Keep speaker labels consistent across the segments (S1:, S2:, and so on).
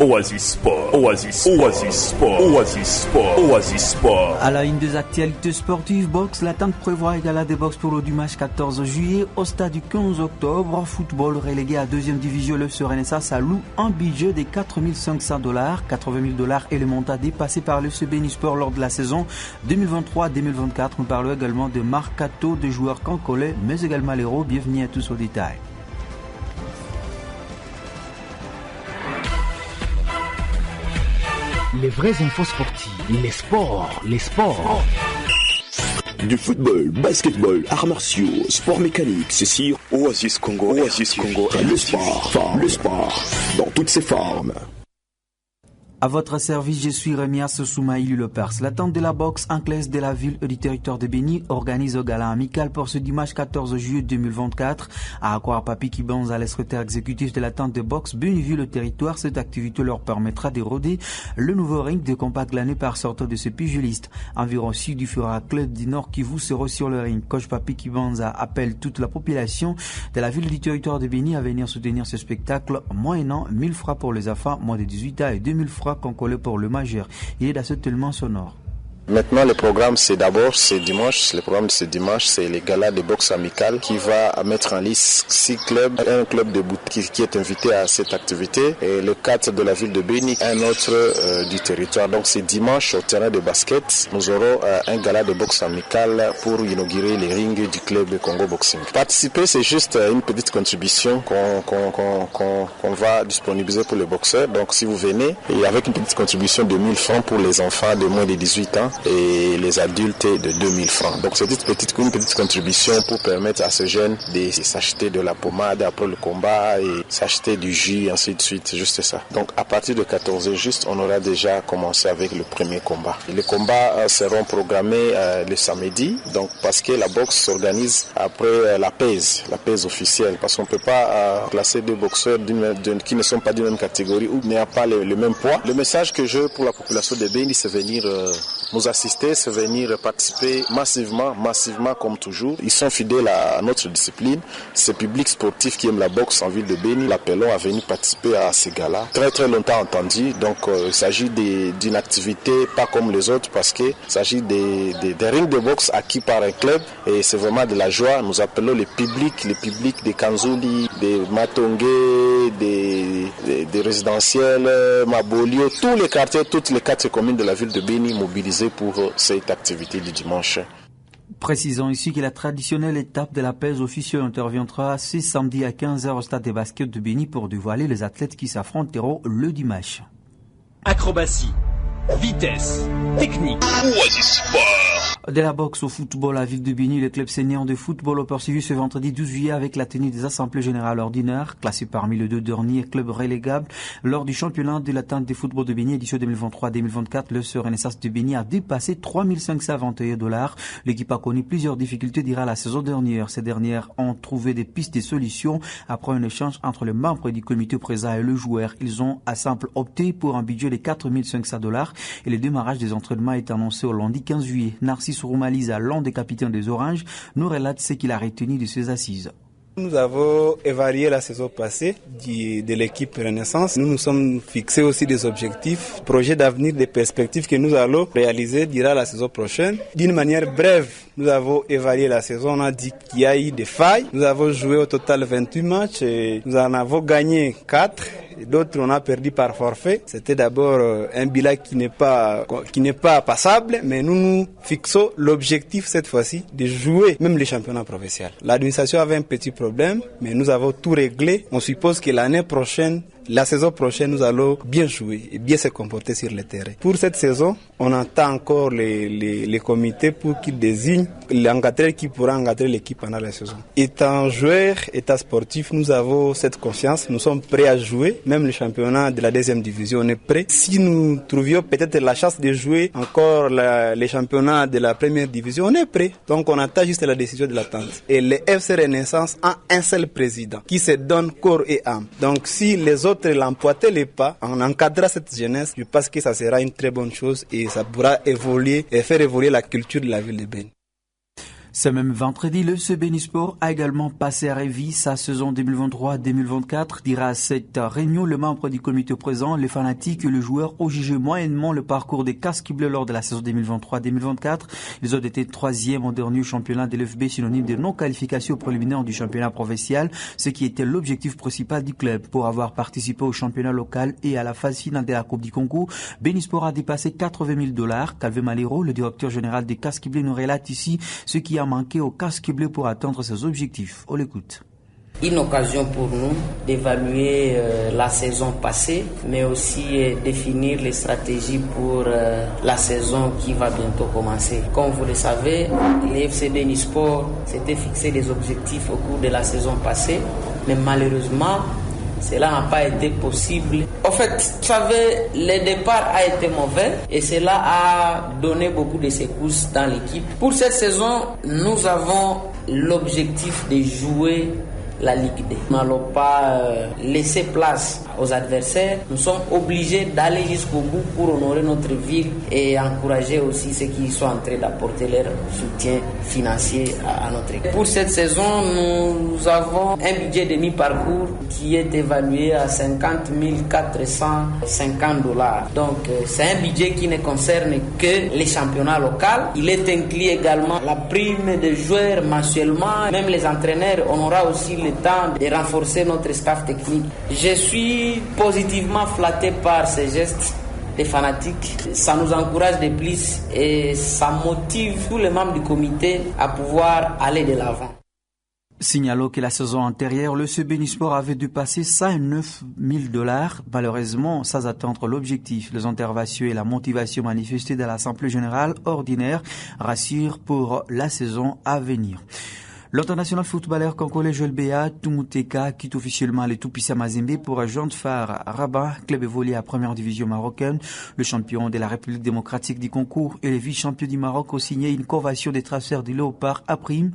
S1: Oasis Sport, Oasis Sport, Oasis Sport, Oasis Sport.
S2: À la une des actualités sportives, boxe, l'attente prévoit un gala de boxe pour le dimanche 14 juillet au stade du 15 octobre. Football relégué à deuxième division, le Serenessa alloue un budget de $4 500, $80 000 est le montant dépassé par le CBN Sport lors de la saison 2023-2024. Nous parlons également de mercato de joueurs congolais, mais également l'Hérault. Bienvenue à tous au détail.
S3: Les vraies infos sportives, les sports.
S4: Du football, basketball, arts martiaux, sport mécanique, c'est sur Oasis Congo. Oasis Congo, le sport, dans toutes ses formes.
S2: À votre service, je suis Remias Soumaïli Lepers. L'attente de la boxe anglaise de la ville et du territoire de Béni organise un gala amical pour ce dimanche 14 juillet 2024. À Aquar Papi Kibanza, le secrétaire exécutif de l'attente de boxe Béni-Ville le territoire, cette activité leur permettra de rôder le nouveau ring de combat glané par sortant de ce pugiliste. Environ 6 différents clubs du Nord Kivu seront sur le ring. Coach Papi Kibanza appelle toute la population de la ville et du territoire de Béni à venir soutenir ce spectacle, moyennant 1000 francs pour les enfants moins de 18 ans et 2000 francs congolais pour le majeur. Il est dans ce tellement sonore.
S5: Maintenant, le programme, c'est dimanche. Le programme de ce dimanche, c'est le gala de boxe amicale qui va mettre en liste 6 clubs. Un club de bout qui est invité à cette activité et le 4 de la ville de Béni, un autre du territoire. Donc, c'est dimanche au terrain de basket. Nous aurons un gala de boxe amicale pour inaugurer les rings du club de Congo Boxing. Participer, c'est juste une petite contribution qu'on va disponibiliser pour les boxeurs. Donc, si vous venez, et avec une petite contribution de 1000 francs pour les enfants de moins de 18 ans, et les adultes de 2000 francs. Donc c'est une petite contribution pour permettre à ces jeunes de s'acheter de la pommade après le combat et s'acheter du jus, ainsi de suite. C'est juste ça. Donc à partir de 14h juste, on aura déjà commencé avec le premier combat. Et les combats seront programmés le samedi, donc parce que la boxe s'organise après la pèse officielle, parce qu'on ne peut pas classer deux boxeurs qui ne sont pas d'une même catégorie ou n'ayant pas le même poids. Le message que j'ai pour la population de Béni, c'est venir nous assister, c'est venir participer massivement comme toujours. Ils sont fidèles à notre discipline. Ce public sportif qui aime la boxe en ville de Béni, l'appelons à venir participer à ces galas. Très très longtemps entendu, donc il s'agit d'une activité pas comme les autres parce qu'il s'agit des rings de boxe acquis par un club et c'est vraiment de la joie. Nous appelons le public des Kanzouli, des Matongé, des résidentiels, Mabolio, tous les quartiers, toutes les 4 communes de la ville de Béni mobilisées pour cette activité du dimanche.
S2: Précisons ici que la traditionnelle étape de la pèse officielle interviendra ce samedi à 15h au stade de basket de Béni pour dévoiler les athlètes qui s'affronteront le dimanche.
S6: Acrobatie, vitesse, technique.
S1: Oasis Sport.
S2: De la boxe au football à Ville de Béni, le club senior de football a poursuivi ce vendredi 12 juillet avec la tenue des assemblées générales ordinaires, classées parmi les 2 derniers clubs relégables. Lors du championnat de l'attente de football de Béni, édition 2023-2024, le Serenessa de Béni a dépassé $3 521. L'équipe a connu plusieurs difficultés durant la saison dernière. Ces dernières ont trouvé des pistes de solutions après un échange entre les membres du comité présent et le joueur. Ils ont à simple opté pour un budget de $4 500 et le démarrage des entraînements est annoncé au lundi 15 juillet. Narcisse Roumaliza, l'un des capitaines des Oranges, nous relate ce qu'il a retenu de ses assises.
S7: Nous avons évalué la saison passée de l'équipe Renaissance. Nous nous sommes fixés aussi des objectifs, projets d'avenir, des perspectives que nous allons réaliser durant la saison prochaine. D'une manière brève, nous avons évalué la saison. On a dit qu'il y a eu des failles. Nous avons joué au total 28 matchs et nous en avons gagné 4. D'autres, on a perdu par forfait. C'était d'abord un bilan qui n'est pas passable, mais nous fixons l'objectif cette fois-ci de jouer même les championnats provinciaux. L'administration avait un petit problème, mais nous avons tout réglé. On suppose que la saison prochaine, nous allons bien jouer et bien se comporter sur le terrain. Pour cette saison, on attend encore les comités pour qu'ils désignent l'encadreur qui pourra encadrer l'équipe pendant la saison. Étant joueur, étant sportif, nous avons cette confiance. Nous sommes prêts à jouer. Même le championnat de la 2e division, on est prêt. Si nous trouvions peut-être la chance de jouer encore les championnats de la 1re division, on est prêt. Donc on attend juste la décision de l'attente. Et le FC Renaissance a un seul président qui se donne corps et âme. Donc si les autres l'emporter les pas, on encadrera cette jeunesse, je pense que ça sera une très bonne chose et ça pourra évoluer et faire évoluer la culture de la ville de Béni.
S2: Ce même vendredi, le FC Bénisport a également passé à revue sa saison 2023-2024. Dira à cette réunion, le membre du comité présent, les fanatiques et le joueur ont jugé moyennement le parcours des casques bleus lors de la saison 2023-2024. Ils ont été troisième au dernier championnat de l'FB, synonyme de non-qualification préliminaire du championnat provincial, ce qui était l'objectif principal du club. Pour avoir participé au championnat local et à la phase finale de la Coupe du Congo, Bénisport a dépassé $80,000. Calvé Malero, le directeur général des casques bleus, nous relate ici ce qui a manqué au casque bleu pour atteindre ses objectifs. On l'écoute.
S8: Une occasion pour nous d'évaluer la saison passée, mais aussi définir les stratégies pour la saison qui va bientôt commencer. Comme vous le savez, les FC Bénisport s'était fixé des objectifs au cours de la saison passée, mais malheureusement, cela n'a pas été possible. En fait, vous savez, le départ a été mauvais et cela a donné beaucoup de secousses dans l'équipe. Pour cette saison, nous avons l'objectif de jouer la Ligue D. Nous n'allons pas laisser place aux adversaires. Nous sommes obligés d'aller jusqu'au bout pour honorer notre ville et encourager aussi ceux qui sont en train d'apporter leur soutien financier à notre équipe. Pour cette saison, nous avons un budget de mi-parcours qui est évalué à $50,450. Donc, c'est un budget qui ne concerne que les championnats locaux. Il est inclus également la prime des joueurs mensuellement. Même les entraîneurs, on aura aussi le temps de renforcer notre staff technique. Je suis positivement flatté par ces gestes des fanatiques. Ça nous encourage de plus et ça motive tous les membres du comité à pouvoir aller de l'avant.
S2: Signalons que la saison antérieure, le FC Bénisport avait dû passer $109,000, malheureusement sans atteindre l'objectif. Les interventions et la motivation manifestée dans l'Assemblée générale ordinaire rassurent pour la saison à venir. L'international footballeur congolais Joël Béa Tumuteka quitte officiellement les Tout-Puissants Mazembe pour rejoindre FAR Rabat, club évolué à première division marocaine. Le champion de la République démocratique du concours et le vice-champion du Maroc ont signé une convention de transfert du Léopard à prime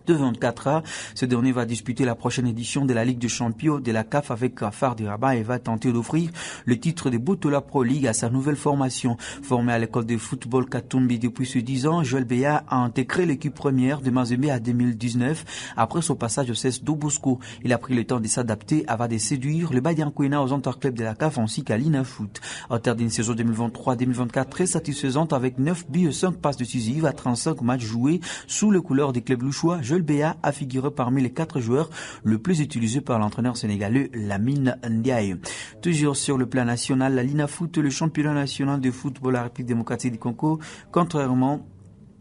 S2: de 24 heures. Ce dernier va disputer la prochaine édition de la Ligue des Champions de la CAF avec FAR du Rabat et va tenter d'offrir le titre de Botola Pro League à sa nouvelle formation. Formé à l'école de football Katumbi depuis ses 10 ans, Joël Béa a intégré l'équipe première de Mazembe à 2019 après son passage au CES d'Obosco. Il a pris le temps de s'adapter avant de séduire le Badiankoina aux interclubs de la CAF ainsi qu'à l'INAFoot. Au terme d'une saison 2023-2024 très satisfaisante avec 9 buts et 5 passes décisives à 35 matchs joués sous les couleurs des clubs louchois, Joël Béa a figuré parmi les 4 joueurs le plus utilisés par l'entraîneur sénégalais Lamine Ndiaye. Toujours sur le plan national, la l'INAFoot, le championnat national de football à la République démocratique du Congo, contrairement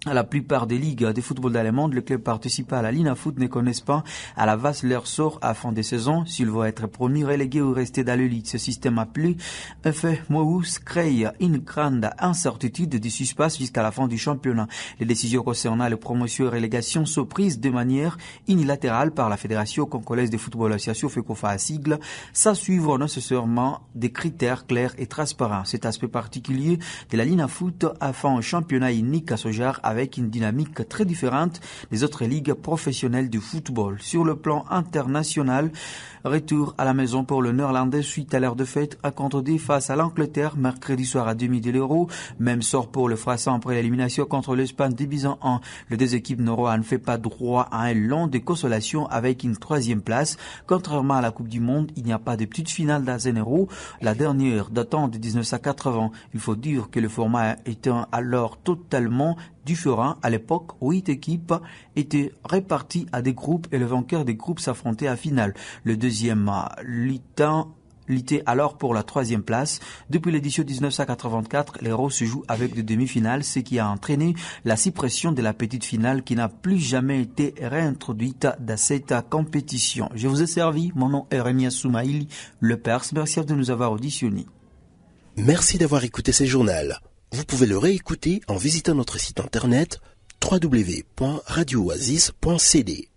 S2: à la plupart des ligues de football dans le monde, les clubs participant à la l'INAFoot ne connaissent pas à l'avance leur sort à fin de saison, s'ils vont être promis, relégués ou rester dans le lit. Ce système appelé effet Mohus crée une grande incertitude de suspense jusqu'à la fin du championnat. Les décisions concernant les promotions et relégations sont prises de manière unilatérale par la Fédération congolaise de football association FECOFA à sigle, sans suivre nécessairement des critères clairs et transparents. Cet aspect particulier de la l'INAFoot a fait un championnat unique à ce genre avec une dynamique très différente des autres ligues professionnelles du football. Sur le plan international, retour à la maison pour le Néerlandais suite à leur défaite à contre D face à l'Angleterre mercredi soir à demi de l'Euro. Même sort pour le Froissant après l'élimination contre l'Espagne divisant 1. Les deux équipes noroa ne fait pas droit à un long de consolation avec une 3e place. Contrairement à la Coupe du Monde, il n'y a pas de petite finale dans un Euro. La dernière datant de 1980. Il faut dire que le format était alors totalement différent à l'époque où 8 équipes étaient réparties à des groupes et le vainqueur des groupes s'affrontait à finale. Le deuxième luttait alors pour la 3e place. Depuis l'édition 1984, l'Euro se joue avec des demi-finales, ce qui a entraîné la suppression de la petite finale qui n'a plus jamais été réintroduite dans cette compétition. Je vous ai servi, mon nom est Rémi Soumaïli, le Perse. Merci de nous avoir auditionnés.
S9: Merci d'avoir écouté ce journal. Vous pouvez le réécouter en visitant notre site internet www.radiooasis.cd.